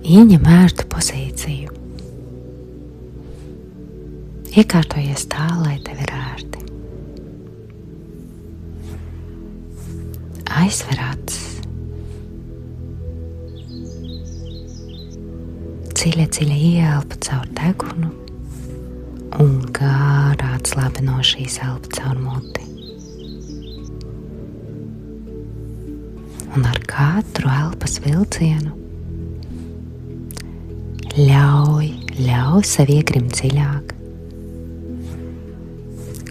Ieņem ērtu pozīciju. Iekārtojies tā, lai tev ir ērti. Aizver acis. Dziļi ieelpa caur degunu un gārā atslābi no šīs elpa caur muti. Un ar katru elpas vilcienu ļauj sev iegrimt dziļāk,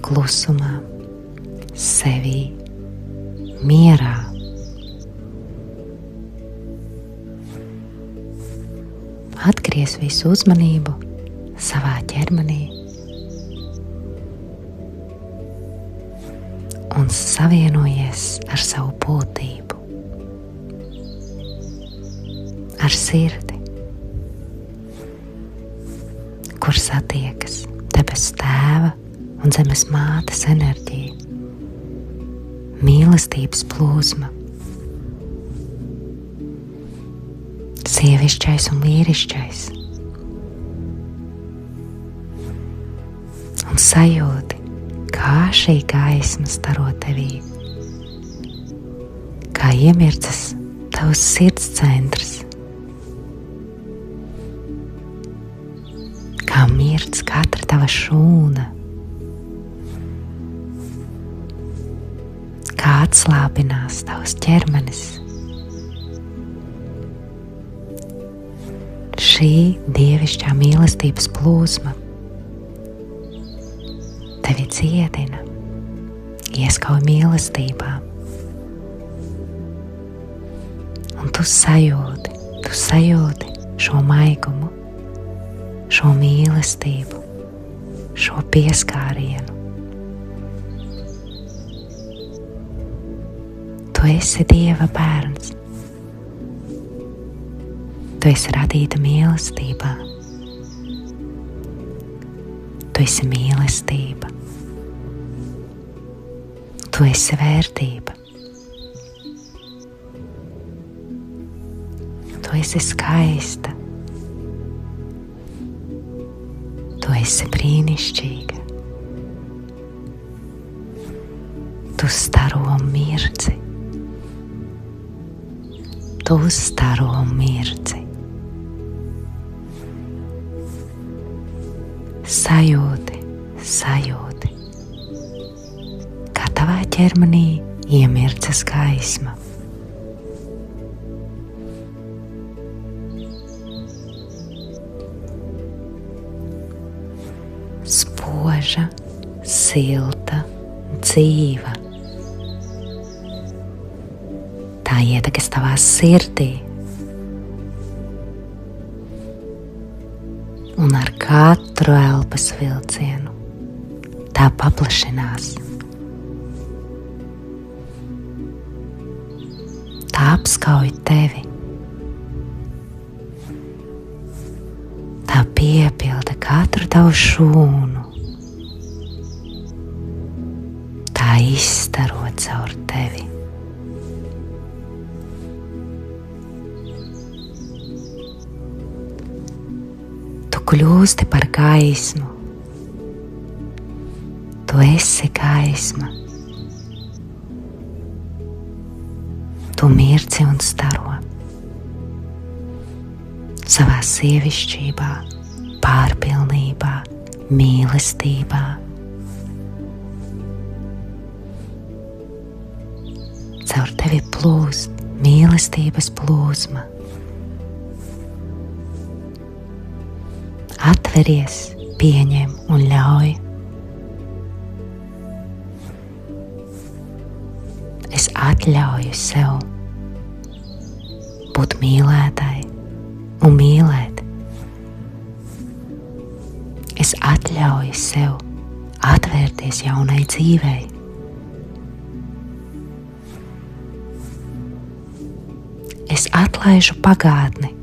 klusumā, sevī, mierā. Atgriez visu uzmanību savā ķermenī un savienojies ar savu būtību, ar sirdi, kur satiekas debesu Tēva un zemes mātes enerģija, mīlestības plūsma, sievišķais un vīrišķais, un sajūti, kā šī gaisma staro tevī, kā iemirdzas tavs sirds centrs, kā mirdz katra tava šūna, kā atslābinās tavs ķermenis. Šī dievišķā mīlestības plūsma tevi dziedina, ieskauj mīlestībā. Un tu sajūti šo maigumu, šo mīlestību, šo pieskārienu. Tu esi Dieva bērns. Tu esi radīta mīlestībā. Tu esi mīlestība. Tu esi vērtība. Tu esi skaista. Tu esi brīnišķīga. Tu staro mirdzi. Tu staro mirdzi. Sajūti, kā tavā ķermenī iemirdzas gaisma. Spoža, silta, dzīva. Tā ietekas tavā sirdī. Un ar katru elpas vilcienu tā paplašinās. Tā apskauj tevi. Tā piepilda katru tavu šūnu. Tā izstaro caur tevi. Kļūsti par gaismu. Tu esi gaisma. Tu mirdzi un staro savā sievišķībā, pārpilnībā, mīlestībā. Caur tevi plūst mīlestības plūsma. Atveries, pieņem un ļauj. Es atļauju sev būt mīlētai un mīlēt. Es atļauju sev atvērties jaunai dzīvei. Es atlaižu pagātni.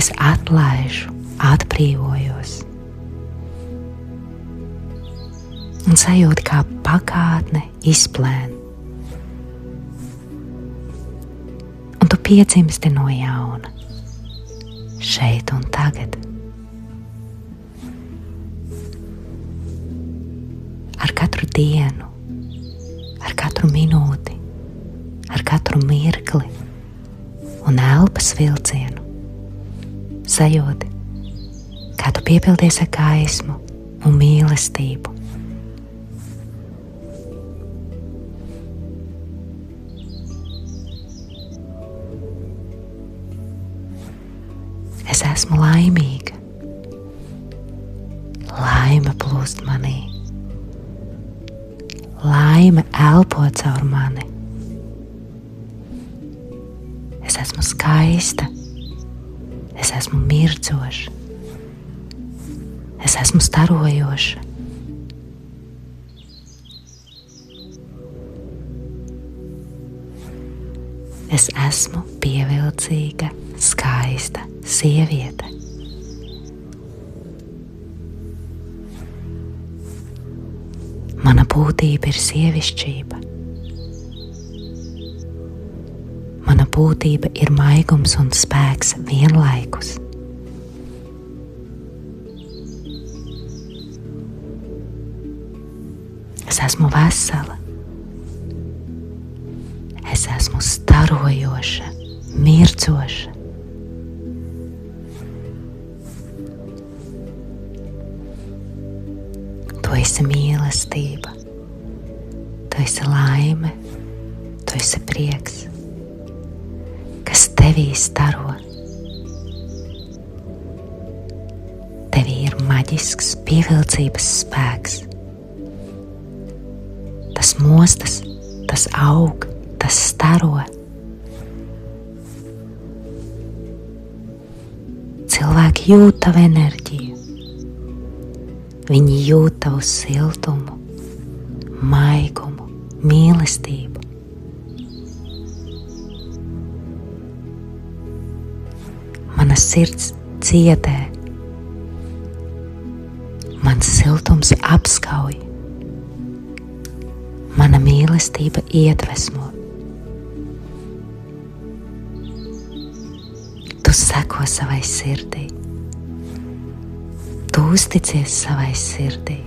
Es atlaižu, atbrīvojos. Un sajūtu, kā pagātne izplēn. Un piedzimsti no jauna, šeit un tagad. Ar katru dienu, ar katru minūti, ar katru mirkli un elpas vilcienu sajūti, kā tu piepildies ar gaismu un mīlestību. Es esmu laimīga. Laime plūst manī. Laime elpo caur mani. Es esmu skaista. Es esmu mirdzoša. Es esmu starojoša. Es esmu pievilcīga, skaista sieviete. Mana būtība ir sievišķība. Mana būtība ir maigums un spēks vienlaikus. Es esmu vesela. Es esmu starojoša, mirdzoša. Tu esi mīlestība, tu esi laime, tu esi prieks, kas tevī staro. Tevī ir maģisks pievilcības spēks. Tas mostas, tas aug, tas staro. Cilvēki jūt tavu enerģiju. Viņi jūt tavu siltumu, maigumu, mīlestību. Mana sirds cietē. Mans siltums apskauj. Mana mīlestība iedvesmo. Tu seko savai sirdī. Tu uzticies savai sirdī.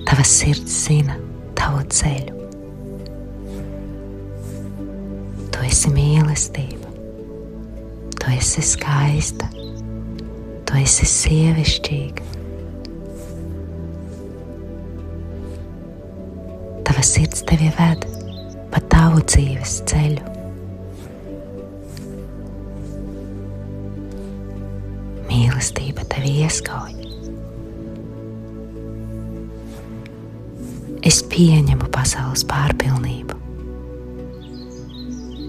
Tava sirds zina tavu ceļu. Tu esi mīlestība. Tu esi skaista. Tu esi sievišķīga. Tava sirds tevi ved pa tavu dzīves ceļu. Mīlestība tevi ieskauj. Es pieņemu pasaules pārpilnību.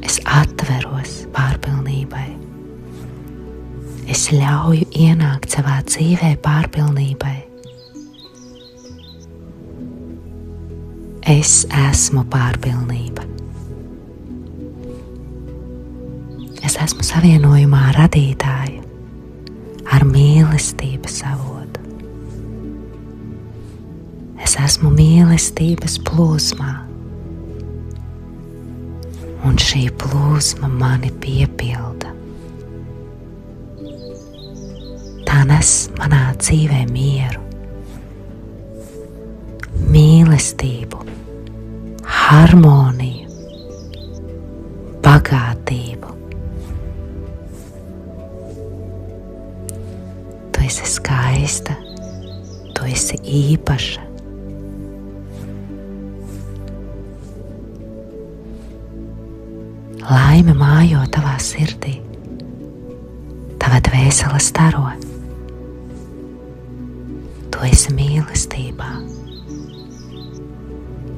Es atveros pārpilnībai. Es ļauju ienākt savā dzīvē pārpilnībai. Es esmu pārpilnība. Es esmu savienojumā ar radītāju, ar mīlestības avotu. Es esmu mīlestības plūsmā, un šī plūsma mani piepilda. Tā nes manā dzīvē mieru, mīlestību, harmoniju, bagātību. Tu esi skaista, tu esi īpaša. Laime mājo tavā sirdī, tava dvēsele staro. Tu esi mīlestībā.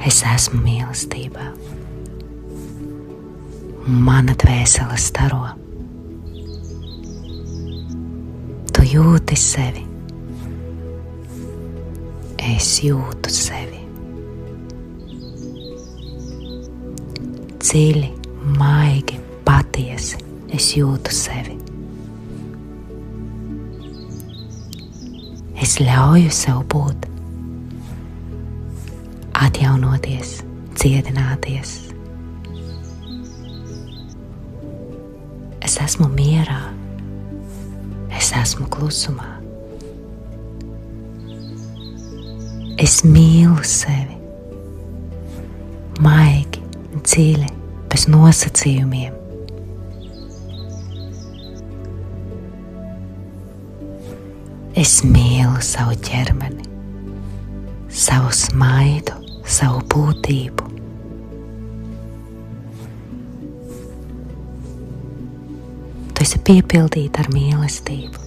Es esmu mīlestībā. Mana dvēsele staro. Tu jūti sevi. Es jūtu sevi. Dziļi, maigi, patiesi es jūtu sevi. Es ļauju sev būt, atjaunoties, dziedināties. esmu mierā, es esmu klusumā. Es mīlu sevi, maigi, dziļi, bez nosacījumiem. Es mīlu savu ķermeni, savu smaidu, savu būtību. Tu esi piepildīta ar mīlestību.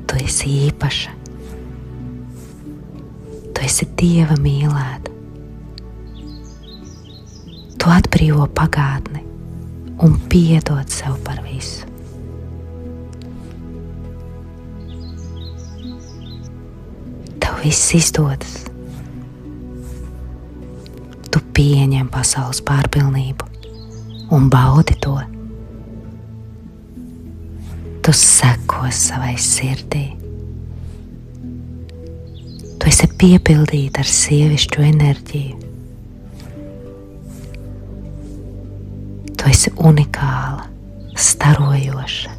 Tu esi īpaša. Tu esi Dieva mīlēta. Tu atbrīvo pagātni un piedod sev par visu. Tev viss izdodas. Tu pieņem pasaules pārpilnību un baudi to. Tu seko savai sirdī. Tu esi piepildīta ar sievišķu enerģiju. Tu esi unikāla, starojoša.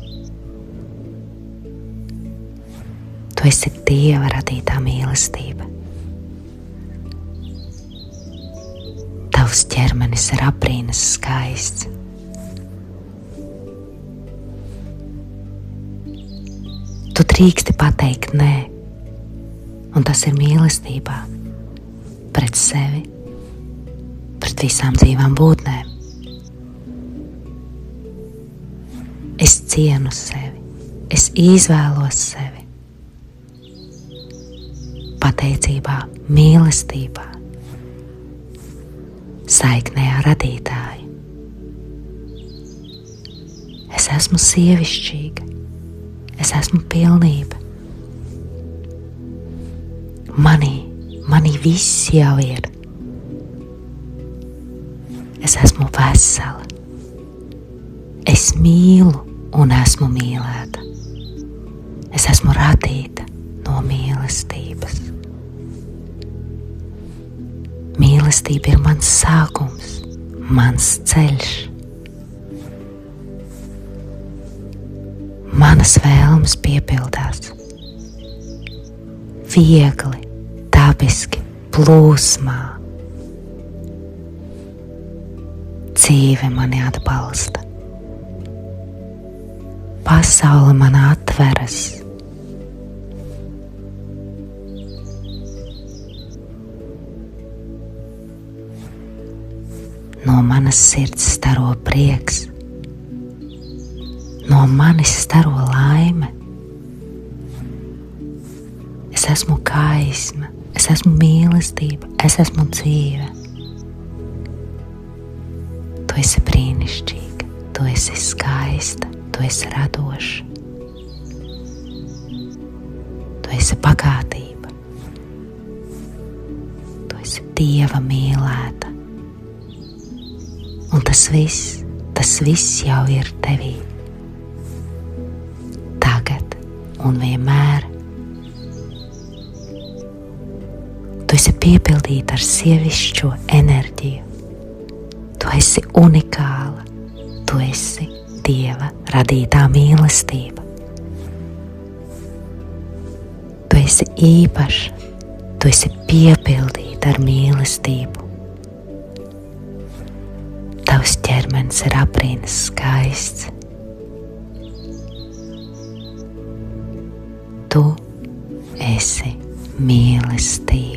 Tu esi Dieva radītā mīlestība. Tavs ķermenis ir apbrīnas skaists. Tu drīksti pateikt nē, un tas ir mīlestībā pret sevi, pret visām dzīvām būtnēm. Es cienu sevi, es izvēlos sevi. Pateicībā, mīlestībā, saiknē ar radītāju. Es esmu sievišķīga, es esmu pilnība. Manī viss jau ir. Es esmu vesela. Es mīlu un esmu mīlēta. Es esmu radīta no mīlestības. Mīlestība ir mans sākums, mans ceļš. Manas vēlmes piepildās. Viegli, dabiski, plūsmā. Dzīve mani atbalsta. Pasaule man atveras. No manas sirds staro prieks. No manis staro laime. Es esmu gaisma, es esmu mīlestība, es esmu dzīve. Tu esi brīnišķīga, tu esi skaista, tu esi radoša. Tu esi bagātība. Tu esi Dieva mīlēta. Un tas viss jau ir tevī. Tagad un vienmēr. Tu esi piepildīta ar sievišķo enerģiju. Tu esi unikāla. Tu esi Dieva radītā mīlestība. Tu esi īpaša. Tu esi piepildīta ar mīlestību. Tavs ķermenis ir apbrīnas skaists. Tu esi mīlestība.